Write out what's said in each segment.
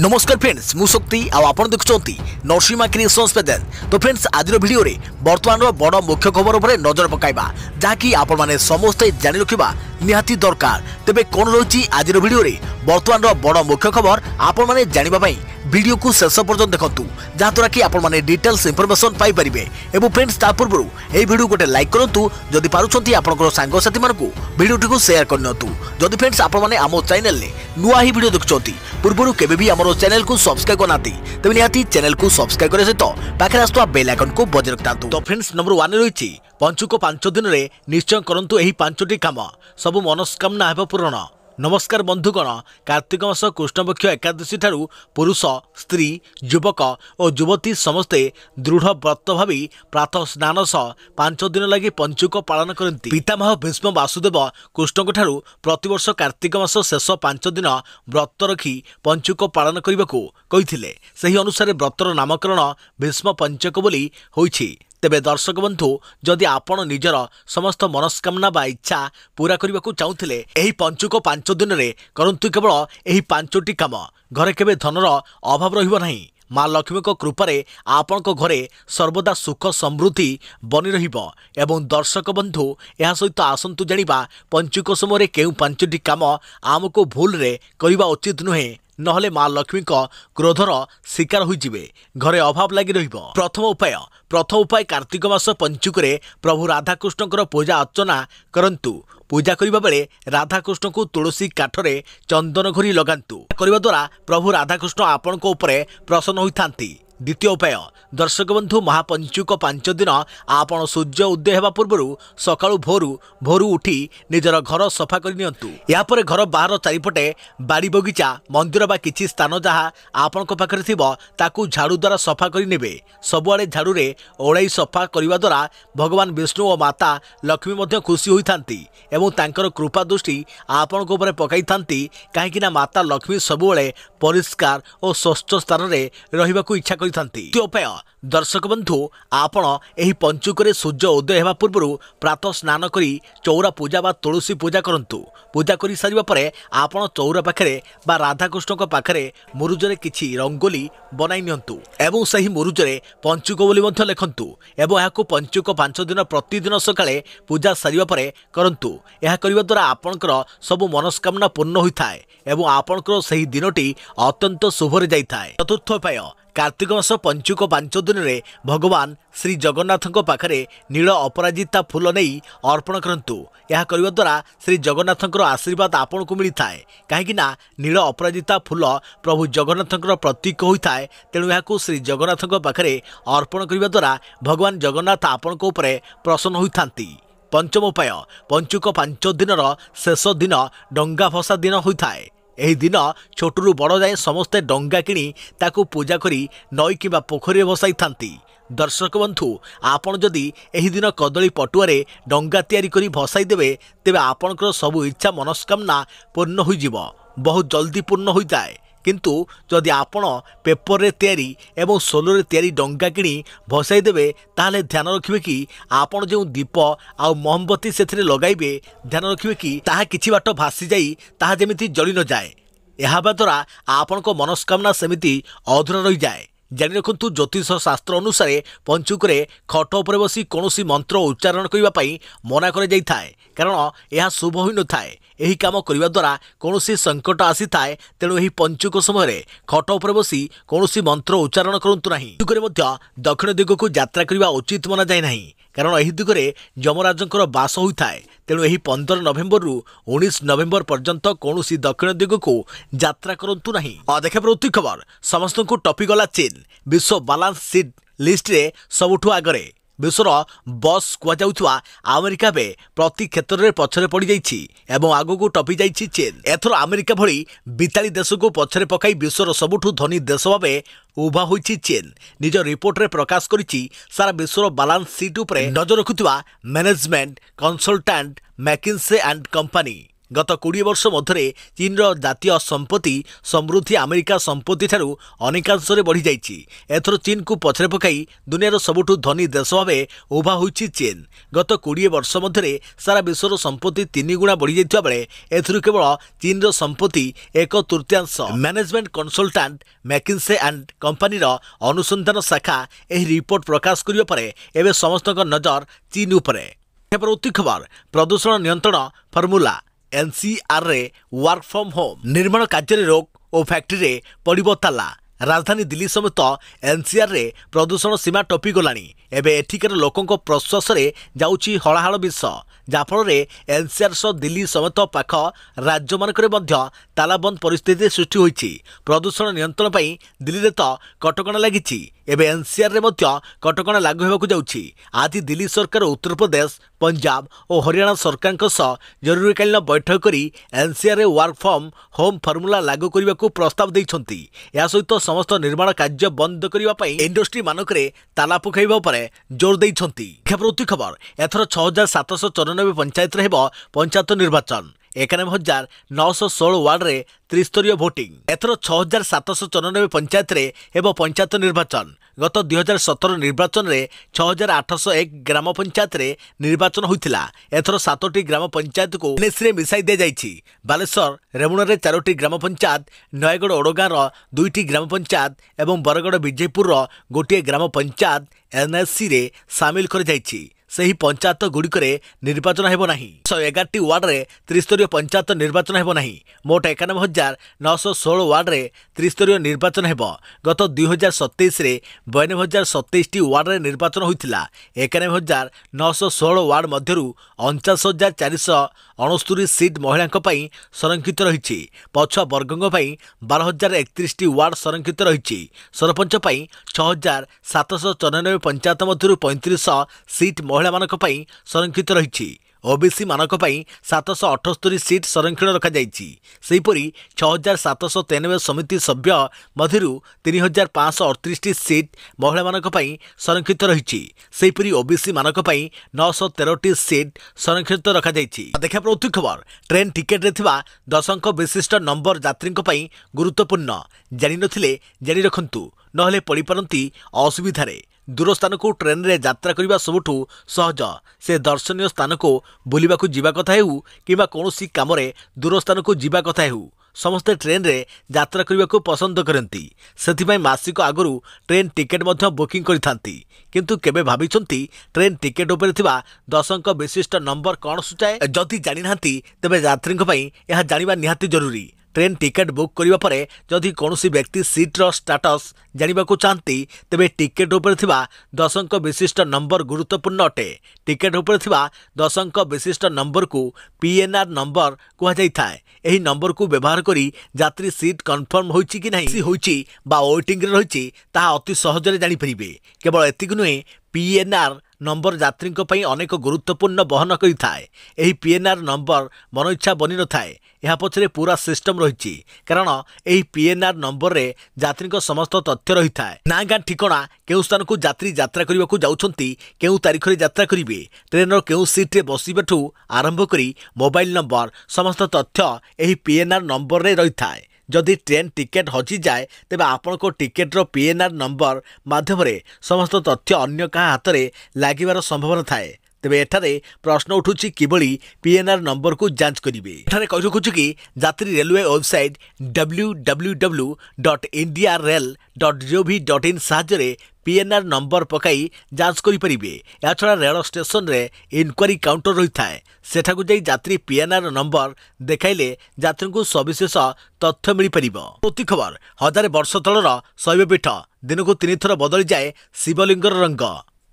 नमस्कार फ्रेंड्स मु शक्ति आपण देखुंत नरसिंहा क्रिएशंस पेज। तो फ्रेंड्स आज वीडियो रे वर्तमान बड़ मुख्य खबर पर नजर पकाइबा जहाँकि आपण माने समस्ते जानि रखिबा निहाती दरकार। तेबे कोन रही आज वीडियो रे वर्तमान बड़ मुख्य खबर आपण माने जानिबा पई वीडियो को शेष पर्यंत देखंतु जहाँद्वारा कि आपण माने डिटेल्स इनफॉरमेशन पाई परिबे। एवं फ्रेंड्स ता पूर्व ए वीडियो गोटे लाइक करंतु जदि पारुछंती आपनकर सांगसाथी मानकु वीडियो को शेयर करनतु। जदि फ्रेंड्स आपण माने आमो चैनल ले नुआ ही वीडियो देखुछंती पूर्व केबे भी हमरो चैनल को सब्सक्राइब करनाती तबे निहाती चैनल को सब्सक्राइब करे सहित पाखरे आस्तुवा बेल आइकन को बजाय रखतांतु। तो फ्रेंड्स नंबर 1 रहिछि पंचुक 5 दिन रे निश्चय करंतु एही 5टी काम सब मनस्कामना हेबो पूर्ण। नमस्कार बंधुगण, कार्तिक मास कृष्णपक्ष एकादशी ठारू पुरुष स्त्री युवक और युवती समस्ते दृढ़ व्रत भावी प्रातः स्नान सह 5 दिन लगी पंचुक पालन करती। पितामह भीष्म वासुदेव कृष्ण ठारू प्रतिवर्ष कार्तिक मास शेष 5 दिन व्रत रखी पंचुक पालन करने को कही। सही अनुसार व्रतर नामकरण भीष्म पंचक बोली होइछि। तेबे दर्शक बंधु जदि आपण निजर समस्त मनस्कामना बा इच्छा पूरा करने को चाहूले एही पंचुक 5 दिन रे करंतु केवल एही 5टी काम। घरे केबे धनर अभाव रहिबो नाही। माँ लक्ष्मी को कृपारे आपण घरे सर्वदा सुख समृद्धि बनी रहिबो। एवं दर्शक बंधु यह सहित आसंतु जानिबा पंचुक समय केउ 5टी काम आमको भूल रे करिबा उचित नुहे, नहले माँ लक्ष्मी को क्रोधर शिकार होइजिबे, घरे अभाव लगी रहिबो। प्रथम उपाय कार्तिक मास पंचुक रे प्रभु राधाकृष्णकर पूजा अर्चना करंतु। पूजा करिबा बेले राधाकृष्ण को तुलसी काठरे चंदन घोरी लगांतु। करिबा द्वारा प्रभु राधाकृष्ण आपण को ऊपर प्रसन्न होइथांती। द्वितीय उपाय दर्शक बंधु महापंचुक 5 दिन आपण सूर्य उदय हेबा पूर्व सकाळु भोरू उठी निजर घर सफा कर नियंतु। या परे घर बाहर चारिपटे बाड़ी बगीचा मंदिर बा किछि स्थान जहाँ आपण पाखरे थिबो ताकू झाड़ू द्वारा सफा कर नेबे। सबुआड़े झाड़ू रे ओळाई सफा करिबा द्वारा भगवान विष्णु और माता लक्ष्मी मध्य खुशी होइथांती एवं तांकर कृपा दृष्टि आपण को ऊपर पकाइथांती। काहेकि ना माता लक्ष्मी सबुआड़े परिष्कार और स्वच्छ स्थान रे रहिबाकू इच्छा तृतीय उपाय दर्शक बंधु आपण एही पंचुक रे सूर्य उदय हेबा पूर्व प्रातः स्नान करी चौरा पूजा बा तुलसी पूजा करंतु। पूजा करी सारिबा परे आपण चौरा पाखरे बा राधाकृष्ण को पाखरे मुरुजरे किछि रंगोली बनाई नियंतु एवं सही मुरुजरे पंचुक बोली मध्य लेखंतु एवं याकू पंचुक 5 दिन प्रतिदिन सकाळे पूजा सारिबा परे करंतु। यह करिबा द्वारा आपणकर सब मनस्कामना पूर्ण होइथाय एवं आपणकर सही दिनटी अत्यंत शुभरे जाइथाय। चतुर्थ उपाय कार्तिक मास पंचुक 5 दिन रे भगवान श्री जगन्नाथ पाखरे नील अपराजिता फूल नहीं अर्पण करंतु। यह करबा द्वारा श्री जगन्नाथଙ୍କର आशीर्वाद आपण को मिलिथाय। काहेकि ना नील अपराजिता फूल प्रभु जगन्नाथଙ୍କର प्रतीक होइथाय, तेणु याकू श्री जगन्नाथ पाखरे अर्पण करबा द्वारा भगवान जगन्नाथ आपण को ऊपर प्रसन्न होइथांती। पंचम उपाय पंचुक 5 दिनर शेष दिन डंगा भसा दिन होइथाय। एही दिन छोटरू बड़ जाए समस्ते डंगा किणी ताकू पूजा करी नई किबा पोखरी भसाई थांती। दर्शक बंधु आपण जदि एही दिन कदली पटुआरे डंगा तैयारी करी भसाई देबे तेबे आपणकर सबु इच्छा मनस्कामना पूर्ण होई जिवो, बहुत जल्दी पूर्ण होई जाए। किंतु जदि आपण पेपर रे तैयारी एवं सोलो रे तैयारी डंगा किणी भसाई देबे ताहले ध्यान रखिबे कि आपण जो दीप आ मोमबत्ती सेथिरे लगाइबे ध्यान रखिबे कि ताहा किछि बाट भासी जाई ताहा जेमिति जळि न जाए। एहा द्वारा आपण को मनस्कामना सेमिति अधूरा रही जाए। जानि रखंतु ज्योतिष शास्त्र अनुसार पंचुक रे खट उपर बसी कौनसी मंत्र उच्चारण करबा पई मना करे जाई थाए, कारण यह शुभ होई न थाए। एही काम करिबा द्वारा कौनसी संकट आसी थाए, तेणु एही पंचुक समय खट उपर बसी कौनसी मंत्र उच्चारण करंतु नाही। दिगरे मध्य दक्षिण दिगको यात्रा करबा उचित मना जाय नाही, कारण एही दिगरे यमराजंकर वास होई थाए। तेणु एही 15 नवेम्बर रु 19 नवेम्बर पर्यंत कौनसी दक्षिण दिगको यात्रा करंतु नाही। देखा प्रति खबर समस्त को टॉपिक गला चीन विश्व बैलेंस शीट लिस्ट रे सबुठु आगरे। विश्वर बस कुआ अमेरिका बे प्रति क्षेत्र में पछरे पड़ जाइछि एवं आगो टपी जाइछि चीन। एथर अमेरिका भली बिताली देश को पछरे पकाई विश्वर सबुठु धनी देश भावे उभा होइछि चीन। निज रिपोर्ट रे प्रकाश करिछि सारा विश्वर बैलेंस शीट उपरे नजर रखुथिबा management consultant McKinsey and company गत 20 वर्ष मध्य चीन जातीय संपत्ति समृद्धि अमेरिका संपत्ति ठारू अनेकांश बढ़ी जाइछि। एथर चीन को पछरे पकाई दुनियार सबुठु धनी देश भावे उभा होइछि चीन। गत 20 वर्ष मध्य सारा विश्वर संपत्ति 3 गुणा बढ़ी जाइथिबा बेले एथरु केवल चीन संपत्ति 1/3। Management consultant McKinsey and company अनुसंधान शाखा एही रिपोर्ट प्रकाश करियो परे एबे समस्त नजर चीन उपरे। परवर्ती खबर प्रदूषण नियंत्रण फॉर्मूला एनसीआर रे वर्क फ्रॉम होम निर्माण कार्य रोक और फैक्ट्री रे पड़िबो ताला। राजधानी दिल्ली समेत एनसीआर रे प्रदूषण सीमा टपी गलानी। एबे एठिकार लोकों प्रश्वास रे जाउची हलाहल विष जाफल एनसीआर सह दिल्ली समेत पाख राज्य मानकरे मध्य तालाबंद परिस्थिति सृष्टि होइछि। प्रदूषण नियंत्रण पई दिल्ली रे तो कटकणा लागिछि। एबे एनसीआर रे मध्य कटकणा लागू हेबाकु जाउछि। आज दिल्ली सरकार उत्तर प्रदेश पंजाब और हरियाणा सरकार सह जरूरीकालीन बैठक करी एनसीआर रे वर्क फ्रॉम होम फॉर्मूला लागू करने प्रस्ताव देइछन्ति। या सहित समस्त निर्माण कार्य बंद करने पई इंडस्ट्री मानकरे ताला पकाइबा परे जोर देइछन्ति। खबर एथर 6794 पंचायत रे हेबो पंचायत निर्वाचन। 91,916 वार्ड रे त्रिस्तरीय भोटिंग। एथर 6794 पंचायत रे हेबो पंचायत निर्वाचन। गत 2017 निर्वाचन रे 6801 ग्राम पंचायत रे निर्वाचन होइतिला। एथर 7टी ग्राम पंचायत को एनएस रे मिसाई दे जाइछि। बालेश्वर रेमुणा रे 4टी ग्राम पंचायत, नयगढ़ ओडगां रो 2टी ग्राम पंचायत एवं बरगढ़ विजयपुर रो गोटिए ग्राम पंचायत एनएससी रे शामिल कर जाइछि। सही पंचायत गुड़िकरे निर्वाचन हेबो नाही। 111टी वार्ड रे त्रिस्तरीय पंचायत निर्वाचन हेबो नाही। मोट 91,916 वार्ड रे त्रिस्तरीय निर्वाचन हेबो। गत 2027 रे 92,027टी वार्ड रे निर्वाचन होइतिला। 91,916 वार्ड मध्यरु 49,469 सीट महिलांक पई संरक्षित रहिछि। पछुआ वर्गंक पई 12,031टी वार्ड संरक्षित रहिछि। सरपंच पई 6,794 पंचायत मध्यरु 35 सीट महिला मानक पई संरक्षित रहिछि। ओबीसी मानक पई 778 सीट संरक्षण रखा जाइछि। सेहिपरि 6,793 समिति सभ्य मध्यरु 3,538 सीट महिला मानक पई संरक्षित रहिछि। सेहिपरि ओबीसी मानक पई 913 सीट संरक्षित रखा जाइछि। देखा प्रति खबर ट्रेन टिकेट रे थिबा 10 अंक विशिष्ट नंबर यात्रीक पई गुरुत्वपूर्ण। जानि नथिले जानि रखंतु नहले पड़ी पारंती असुविधारे। दूर स्थान को ट्रेन रे यात्रा करने सबुठु सहज। से दर्शनीय स्थान को बुलिबा को जीवा कथा हेउ किबा कोनोसी काम रे दूर स्थान को जीवा कथा हेउ समस्ते ट्रेन रे यात्रा करने को पसंद करती। सेथिबाई मासिक आगु ट्रेन टिकेट मध्य बुकिंग करिथांती। किंतु केबे भाबिचंती ट्रेन टिकेट उपर थिबा 10 अंक विशिष्ट नंबर कौन सूचाए? जदि जानि नांती तेबे यात्रीक पई यह जानिबा निहाती जरूरी। ट्रेन टिकेट बुक करिबा परे जदि कोनोसी व्यक्ति सीट रो स्टेटस जानिबा को चाहती तेबे टिकेट उपर थिबा 10 अंक विशिष्ट नंबर गुरुत्वपूर्ण अटे। टिकेट उपर थिबा 10 अंक विशिष्ट नंबर को पीएनआर नंबर कुहा जाई थाए। एही नंबर को व्यवहार करी यात्री सीट कन्फर्म होईची कि नहीं होईची बा वेटिंग रे रहिची ताहा अति सहजरे जानि परिबे। केवल एतिक नुहे पीएनआर नंबर यात्री अनेक गुरुत्वपूर्ण बहन करिथाए। एही पीएनआर नंबर मन इच्छा बनी न थाए। यह पछरे पूरा सिस्टम रही कारण एही पीएनआर नंबर रे यात्री समस्त तथ्य रही थाए। ना गाँ ठिकना केउ स्थान को यात्री यात्रा करने को जाउछंती, केउ तारीख रे यात्रा करिवे, ट्रेन रो केउ सीट रे बसिबाठू आरंभ करी मोबाइल नंबर समस्त तथ्य एही पीएनआर नंबर रे रही थाए। जदि ट्रेन टिकेट हजि जाए तेबे आपण को टिकेट रो पीएनआर नंबर माध्यम समस्त तथ्य अन्य क्या हाथ में लगिबार संभावना थाए। तेबे एठारे प्रश्न उठुची किबळी पीएनआर नंबर को जांच करिवे। एठारे कहि रखुछु कि यात्री रेलवे वेबसाइट www.indiarail.gov.in साहाय्य पीएनआर नंबर पकाई जांच करि परिबे। या छडा रेल स्टेशन रे इनक्वारी काउंटर रही थाए। सेठाकु जाई यात्री पीएनआर नंबर देखाइले यात्री को सविशेष तथ्य मिल परिबो। प्रति खबर 1000 वर्ष तलर शैवपीठ दिनकु 3 थर बदली जाए शिवलिंगर रंग।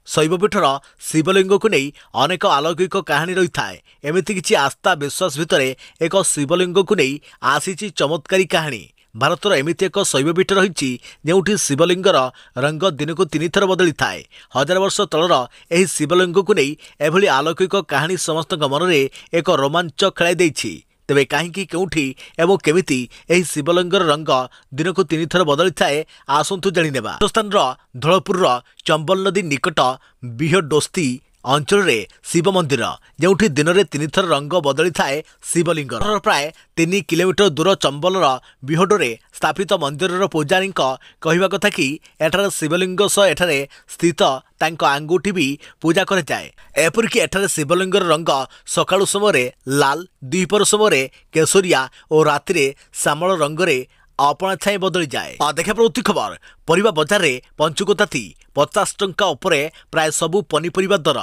शैवपीठर शिवलिंग को नहीं अनेक अलौकिक कहानी रही थाए। एमिति किछि आस्था विश्वास भितर एक शिवलिंग को नहीं आसीची चमत्कारी कहानी। भारतर एमिति एक शैवपीठ रही जोठी शिवलिंगर रंग दिन को 3 थर बदली थाए। 1000 वर्ष तलर एही शिवलिंग को नहीं एभली अलौकिक कहानी समस्त मन में एक रोमांच खेलाई देइछि। तेबे कहीं केउठी एवं केमिति एही शिवलिंगर रंग दिन को 3 थर बदली थाए आसंतु जानिनेबा। राजस्थान धौलपुर चंबल नदी निकट बिहडोस्ती अंचल में शिव मंदिर जोठी दिन में 3 थर रंग बदली थाए शिवलिंग प्राय 3 किलोमीटर दूर चंबलर बिहडोरे स्थापित मंदिर पूजारी कहवा कथा कि एठार शिवलिंग सह एठारे स्थित तांको आंगुठी भी पूजा करे जाए। एपरिक एठारे शिवलिंगर रंग सकाळु समय लाल, द्विपहर समय केशरिया और राति श्यामल रंगरे अपना छाई बदली जाए। देखा प्रवृत्ति खबर परिबा बजार रे पंचुक ताती 50 टंका उपरे प्राय सबु पनीपरिबा दर।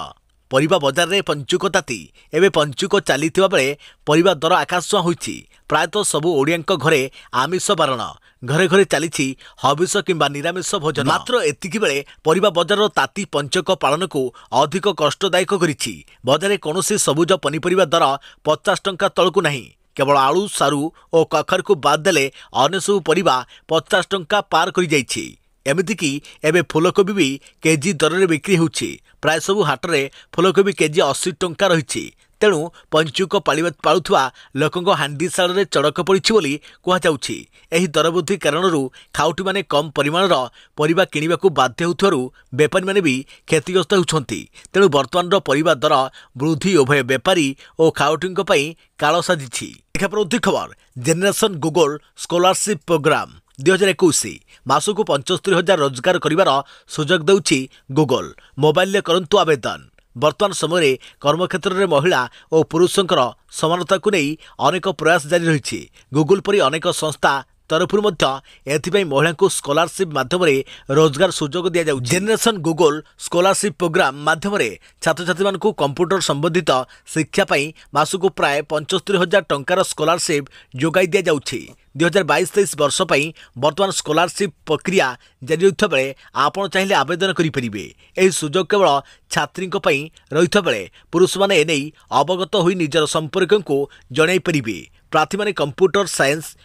परिबा बजार रे पंचुक ताती एबे पंचुक चलीथिबा बेले परिबा दर आकाशछुआं होईछि। प्रायतः सबु ओडियांक घरे आमिष बारण, घरे घरे चलीछि हविष किंबा निरामिष भोजन। मात्र एतिकी बेले परिबा बजार ताती पंचक पालन को अधिक कष्टदायक करिछि। बजार कोनोसी सबुज पनीपरिबा दर 50 टंका तळकु नाही। केवल आलू, सारू और कखर को बाद देले अन्य सब परिबा 50 टंका पार कर जाइछि। एमितिकी एबे फूलकोबी भी केजी दर में बिक्री होउछि। प्राय सबु हाट रे फूलकोबी केजी 80 टंका रहिछि। तेणु पंचुक पाळुथुवा लोकंक हांडीशाल रे चड़क पड़िछि बोली कुहा जाउछि। एही दरबृद्धि कारणरू खाउटी माने कम परिमाणर परिबा किनिबाकू बाध्य होउथारु बेपारी माने भी क्षतिग्रस्त होउछन्ति। तेणु वर्तमान परिबा दर वृद्धि उभय बेपारी और खाउटींक पई काळ साजिछि। देखा प्रवृत्ति खबर जेनेरेशन गूगल स्कॉलरशिप प्रोग्राम 2021 मासकू 75,000 रोजगार करिवार सुजोग देउछि गूगल। मोबाइल रे करंतु आवेदन। वर्तमान समय कर्मक्षेत्र में महिला और पुरुषों समानता को नहीं अनेक प्रयास जारी रही। गूगल परी अनेक संस्था तरफ महिला को स्कॉलरशिप माध्यम रोजगार सुजोग दि जाउ। जेनेरेशन गूगल स्कॉलरशिप प्रोग्राम माध्यम छात्र छात्री मान कंप्यूटर संबंधित शिक्षापी मासकू प्राय 75,000 टंकार स्कॉलरशिप जोगाई दि जाउछि। 2022-23 वर्ष पई वर्तमान स्कॉलरशिप प्रक्रिया जारी रहिथा बेले आपण चाहिले आवेदन करि परिबे। एही सुजोग केवल छात्रीक पई रहिथा बेले पुरुष माने एनै अवगत होई निजर संपर्क को जणाई परिबे। प्रार्थी माने कंप्यूटर साइंस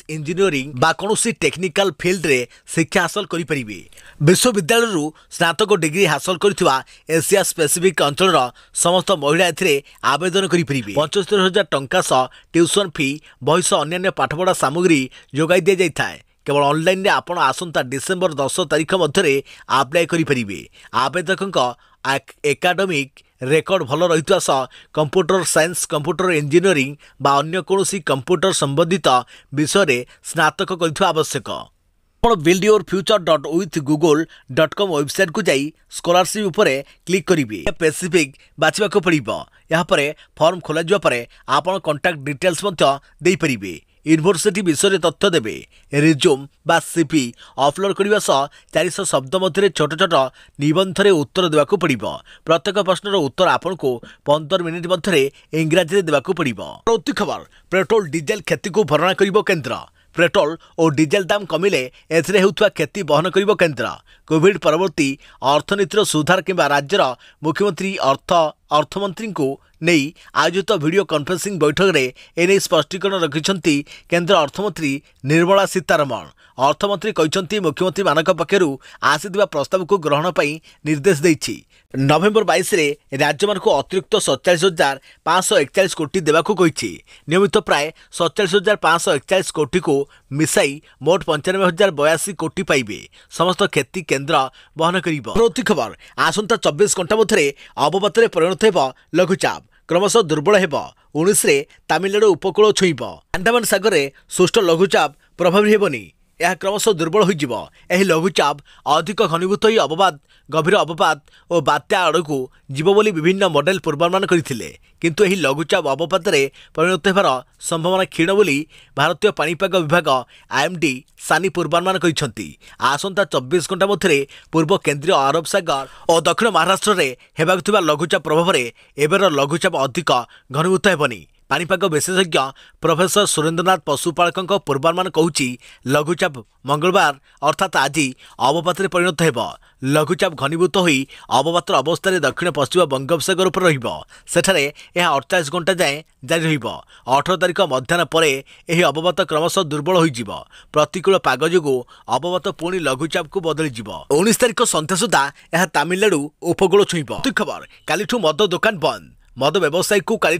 इंजीनियरिंग बा कोनोसी टेक्निकल फील्ड रे शिक्षा हासिल करि परिबे। विश्वविद्यालय रु स्नातक डिग्री हासिल करथिबा एशिया स्पेसिफिक अंचल समस्त महिला एथिरे आवेदन करि परिबे। 75,000 टंका सह ट्यूशन फी बहिष अन्य पाठपढ़ा सामग्री जोगाई दि जाए। केवल ऑनलाइन रे आपण आसंता डिसेंबर 10 तारिख मध्य अप्लाई करि परिबे। आवेदकक एकाडेमिक रेकर्ड भल रहिता सह कंप्यूटर साइंस, कंप्यूटर इंजीनियरिंग बा अन्य कोनोसी कंप्यूटर संबंधित विषय स्नातक करिथवा आवश्यक। आपण buildyourfuture.withgoogle.com वेबसाइट को जाई स्कॉलरशिप उपरे क्लिक करिवे। स्पेसिफिक बाछिबा को पड़िबो। यहाँ पर फॉर्म खोल जावा परे आपण कांटेक्ट डिटेल्स मध्य देई परिबे। यूनिवर्सिटी विषय तथ्य देबे। रिज्यूम बा सीपी अपलोड करने सह 400 शब्द मध्य छोट छोट निबंध रे उत्तर देवाकू पड़िबो। प्रत्येक प्रश्नर उत्तर आपन को 15 मिनिट मध्य इंग्राजी देवाकू पड़िबो। प्रवृत्ति खबर पेट्रोल डीजेल क्षति को भरणा करिबो केंद्र। पेट्रोल और डीजेल दाम कमिले एथिरे हेउथवा क्षति बहन करिबो केंद्र। कोविड परवर्ती अर्थनीतिर सुधार किंबा राज्यर मुख्यमंत्री अर्थमंत्री को नहीं आयोजित वीडियो कॉन्फ्रेंसिंग बैठक में एने स्पष्टीकरण रखिछंती केंद्र अर्थमंत्री निर्मला सीतारमण। अर्थमंत्री कहते मुख्यमंत्री मानक पक्षरु आसीथिबा प्रस्ताव को ग्रहण पई निर्देश देइछि। नवेम्बर 22 रे राज्य मान को अतिरिक्त 47,541 कोटी देवाकू कहिछि। नियमित प्राय 47,541 कोटी को मिसाई मोट 95,082 कोटी पाइबे। समस्त क्षति केंद्र बहन करिबो। प्रवृत्ति खबर आसंता 24 घंटा मध्य अवपात परिणत हेब लघुचाप क्रमशः दुर्बल हेब। 19 रे तमिलनाडु उपकूल छुईब। अंडमान सागर रे सुष्ट लघुचाप प्रभावी हेबनी। यह क्रमशः दुर्बल हो लघुचाप अधिक घनीभूत ही अवपात गभीर अवपात और बात्या आड़कू जीव बोली विभिन्न मॉडल पूर्वानुमान करथिले। किंतु एही लघुचाप अवपात परिणत होबार संभावना क्षीण बोली भारतीय पाणीपाग विभाग आईएमडी सानी पूर्वानुमान करिसेंती। आसंता 24 घंटा मध्य पूर्व केंद्रीय अरब सागर और दक्षिण महाराष्ट्र में हेबाक थिबा लघुचाप प्रभाव में एबेर लघुचाप अधिक घनीभूत हेबनी। पाणीपाग विशेषज्ञ प्रोफेसर सुरेंद्रनाथ पशुपालकों पूर्वानुमान कहूछि लघुचाप मंगलवार अर्थात आज अवपात परिणत हेब। लघुचाप घनीभूत होई अवपात अवस्था दक्षिण पश्चिम बंगोपसागर उपर रहिब। सेठारे यह 48 घंटा जाए जारी रहिब। 18 तारिख मध्याह्न पर यह अवपात क्रमशः दुर्बल होइजिब। प्रतिकूल पाग जोगु अवपात पुणी लघुचाप को बदली जिब। 19 तारिख संध्या सुधा यह तमिलनाडु उपकूल छुईब। खबर कालिठू मद दुकान बंद। मद व्यवसायी को काली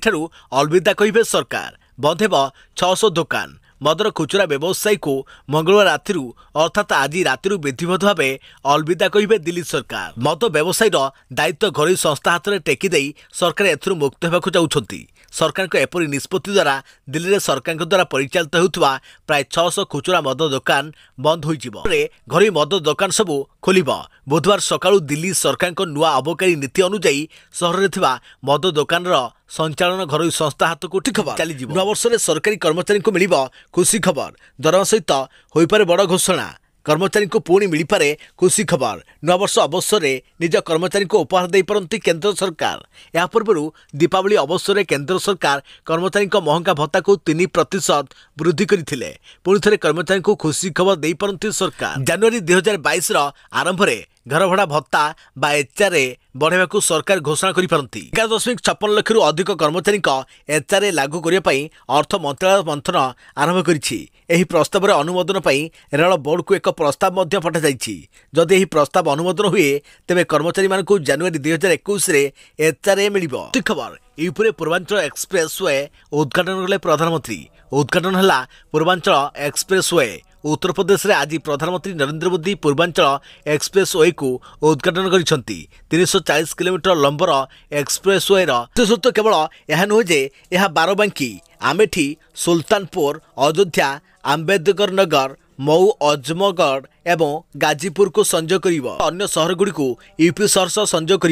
अलविदा कहिबे सरकार। बंद हेब 600 दुकान। मदर खुचुरा व्यवसायी को मंगलवार राति अर्थात आज राति विधिवत भाव अलविदा कहे दिल्ली सरकार। मद व्यवसायी दायित्व घरोई संस्था हाथ में टेकीदे सरकार एथुरु मुक्त होगा चाहते। सरकार को एपरी निष्पत्ति द्वारा दिल्ली में सरकार द्वारा परिचालित होता प्राय 600 खुचुरा मद दुकान बंद हो घरोई मद दुकान सबू खोल। बुधवार सकाळु दिल्ली सरकार नुआ अबकारी नीति अनुजाई सहर में मद दुकान संचालन घरोई संस्था हाथ को खबर चली। नूवर्ष में सरकारी कर्मचारी को मिल खुशी खबर। दरमा सहित हो पारे बड़ घोषणा। कर्मचारी को पुणी मिल पारे खुशी खबर। नूवर्ष अवसर में निज कर्मचारी को उपहार दे पारती केंद्र सरकार। या पूर्व दीपावली अवसर में केंद्र सरकार कर्मचारी महंगा भत्ता को 3% वृद्धि करते। पुणी थे कर्मचारी को खुशी खबर दे पारती सरकार। जनवरी 2022 आरंभ में घर भड़ा भत्ता बा एचआरए बढ़ावा को सरकार घोषणा कर 11.56 लाख रु अधिक कर्मचारी एचआरए लागू करने अर्थ मंत्रालय मंथन आरंभ कर प्रस्ताव अनुमोदन रेल बोर्ड को एक प्रस्ताव पठाई। जदि यह प्रस्ताव अनुमोदन हुए तेज कर्मचारी मानक जनवरी 2021 एचआरए मिल। खबर यूपी पूर्वांचल एक्सप्रेस वे उद्घाटन कले प्रधानमंत्री। उद्घाटन है पूर्वांचल एक्सप्रेस वे। उत्तर प्रदेश में आज प्रधानमंत्री नरेंद्र मोदी पूर्वांचल एक्सप्रेस वे को उद्घाटन कर 340 किलोमीटर लंबर एक्सप्रेस वे विशेषत्व केवल यह नुहे जे यह बारबांकी, आमेठी, सुल्तानपुर, अयोध्या, आंबेडकर नगर, मऊ, अजमगढ़ एवं गाजीपुर को संजोग कर अन्य शहर गुड़ी को यूपी शहर सह संजोग कर।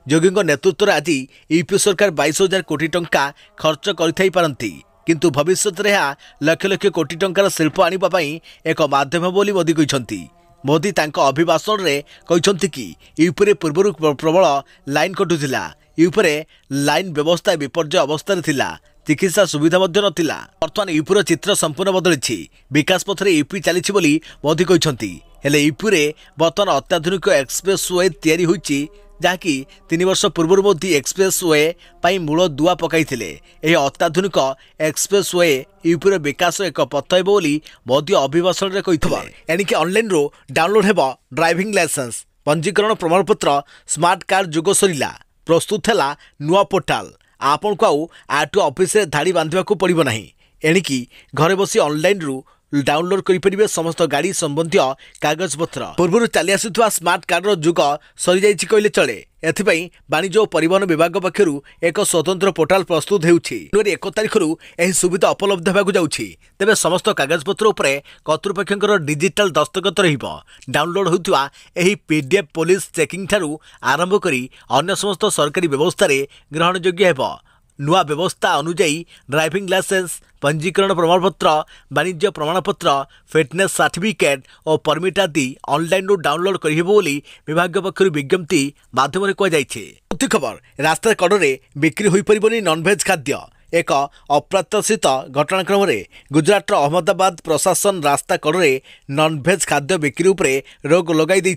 योगी नेतृत्व में आज यूपी सरकार 22,000 कोटी टंका खर्च करती किंतु भविष्य में लक्ष लक्ष कोटी टंकार शिल्प आने एक माध्यम बोली मोदी कहते। मोदी अभिभाषण में कहते कि यूपी पूर्व प्रबल लाइन कटुला। यूपी लाइन व्यवस्था विपर्य अवस्था थिला। चिकित्सा सुविधा नथिला। बर्तमान यूपीर चित्र संपूर्ण बदली। विकास पथरे यूपी चली बोली मोदी कहते। हेले यूपी बर्तमान अत्याधुनिक एक्सप्रेस वे तैयारी होइछि जहाँकि 3 वर्ष पूर्व मोदी एक्सप्रेस वे मूल दुआ पकाई। यह अत्याधुनिक एक्सप्रेस वे यूपीर विकास एक पथ है बोली मोदी अभिभाषण में कहते। एणिकी ऑनलाइन रो डाउनलोड हेबो ड्राइविंग लाइसेंस, पंजीकरण प्रमाणपत्र, स्मार्ट कार्ड जुग सरिला। प्रस्तुत है नुआ पोर्टाल। आपण को आउ आरटीओ ऑफिस रे धाड़ी बांधिबा को पड़िबो नाही। एणिकी घरे बसी ऑनलाइन रू डाउनलोड करें समस्त गाड़ी संबंधी कागज पत्र। पूर्व चली आसुवा स्मार्ट कार्ड जुग सरी जाइछि कहले चले। एथिपाई वाणिज्य और परिवहन विभाग पक्षर एक स्वतंत्र पोर्टाल प्रस्तुत होउछि। 1 तारिख यह सुविधा उपलब्ध होगा जाउछि। तेबे समस्त कागज पत्र उपरे कर्तृपक्षर डिजिटल दस्तखत रहिबो। डाउनलोड होउथिबा एही पीडीएफ पुलिस चेकिंग ठारू आरंभ करी अन्य समस्त सरकारी व्यवस्था रे ग्रहण योग्य हेबो। नुआ व्यवस्था अनुजाई ड्राइविंग लाइसेंस, पंजीकरण प्रमाणपत्र, वाणिज्य प्रमाणपत्र, फिटनेस सर्टिफिकेट और परमिट आदि ऑनलाइन डाउनलोड कर विभाग पक्षर विज्ञप्ति माध्यम कहुई। खबर रास्ता कड़े बिक्री हो पारबनी नॉनभेज खाद्य। एक अप्रत्याशित घटनाक्रम में गुजरात अहमदाबाद प्रशासन रास्ता कड़े नॉनभेज खाद्य बिक्री उपरे रोक लगाई।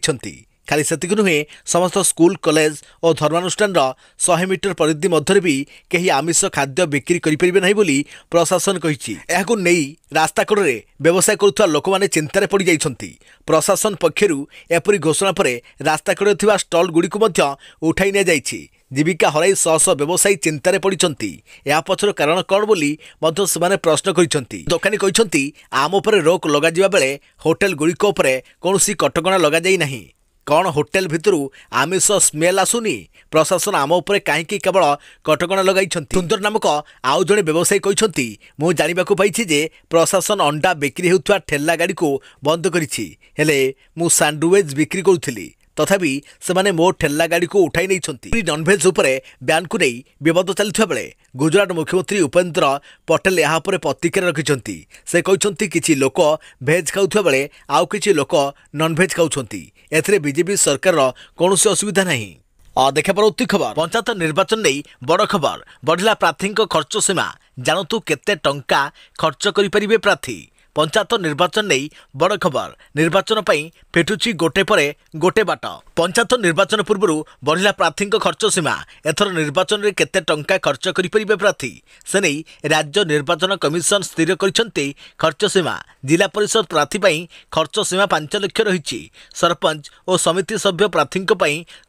खाली सेतिक नुहे समस्त स्कूल, कॉलेज और धर्मानुष्ठान 100 मीटर परिधि मध्य भी कहीं आमिष खाद्य बिक्री करें नहीं बोली प्रशासन कही। रास्ता कड़े व्यवसाय करुवा लोक मैंने चिंतार पड़ जाइछंती। प्रशासन पक्षर एपरी घोषणा पर रास्ता कड़े थिबा स्टल गुड़ी को उठाई नि जाइछि। जीविका हराई शह शह व्यवसायी चिंतार पड़ती। या पछर कारण कौन बोली से प्रश्न करिसेंती। दोकानी कहिसेंती आम उपर रोक लगा जिबा बेले होटेल गुड़िक उपरे कोनोसी कटकणा लगा जाई नहीं। कौन होटेल भितरू आमिष स्मेल आसुनी? प्रशासन आम उपरे काहींकि केवल कटकणा लगाई। सुंदर नामक आउ जड़े व्यवसायी कहते मु जानिबाकु पाइछि जे प्रशासन अंडा बिक्री होउथवा ठेला गाड़ी को बंद करिछि। हेले मु सैंडविच बिक्री करुथिली तथापि सेमाने मो ठेला गाड़ी को उठाई नहीं। नॉनभेज उपरे ब्यान को नहीं विवाद चलता बेले गुजरात मुख्यमंत्री उपेंद्र पटेल यहाँ प्रतिक्रिया रखिंट। से कहते किसी लोक भेज खाऊा बेले आउ किछि लोक नॉनभेज खाऊंट। एथिरे बीजेपी सरकार कौन असुविधा नहीं। देखा पड़ती खबर पंचायत निर्वाचन नहीं बड़ खबर। बढ़ला प्रार्थी खर्च सीमा। जानतु केते टंका खर्च करें प्रार्थी। पंचायत निर्वाचन नहीं बड़ खबर निर्वाचन फेटुची गोटे पर गोटे बाट पंचायत निर्वाचन पूर्व बढ़िला प्रार्थी खर्च सीमा एथर निर्वाचन में केते टंका खर्च करें प्रार्थी से नहीं राज्य निर्वाचन कमिशन स्थिर कर खर्च सीमा जिला परिषद प्रार्थी खर्च सीमा 5 लाख रही सरपंच और समिति सभ्य प्रार्थी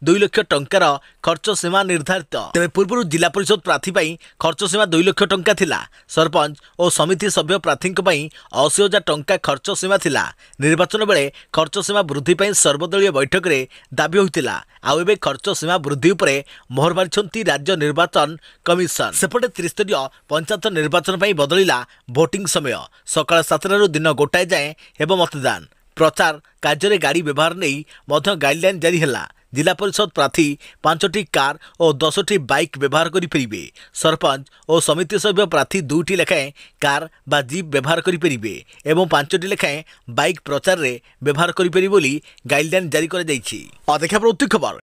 2 लाख टंकार खर्च सीमा निर्धारित तेज पूर्व जिला परिषद प्रार्थी खर्च सीमा 2 लाख टंका थिला सरपंच और समिति सभ्य प्रार्थी 80,000 टंका खर्च सीमा थिला निर्वाचन बेले खर्च सीमा वृद्धि सर्वदलीय बैठक में दाबी होता आउ ए खर्च सीमा वृद्धि उपरे मोहर मारी राज्य निर्वाचन कमिशन सेपटे त्रिस्तरीय पंचायत निर्वाचन बदलिला भोटिंग समय सकाळ 7 दिन गोटाए जाए हेब मतदान प्रचार कार्य गाड़ी व्यवहार नहीं गाइडलाइन जारी है जिला परिषद प्रार्थी 5टी कार और 10टी बाइक व्यवहार करें सरपंच और समिति सभ्य प्रार्थी 2टी लेखाएं कार बा जीप व्यवहार करें एवं 5टी लेखाएं बाइक प्रचार में व्यवहार करें गाइडलाइन जारी कर खबर।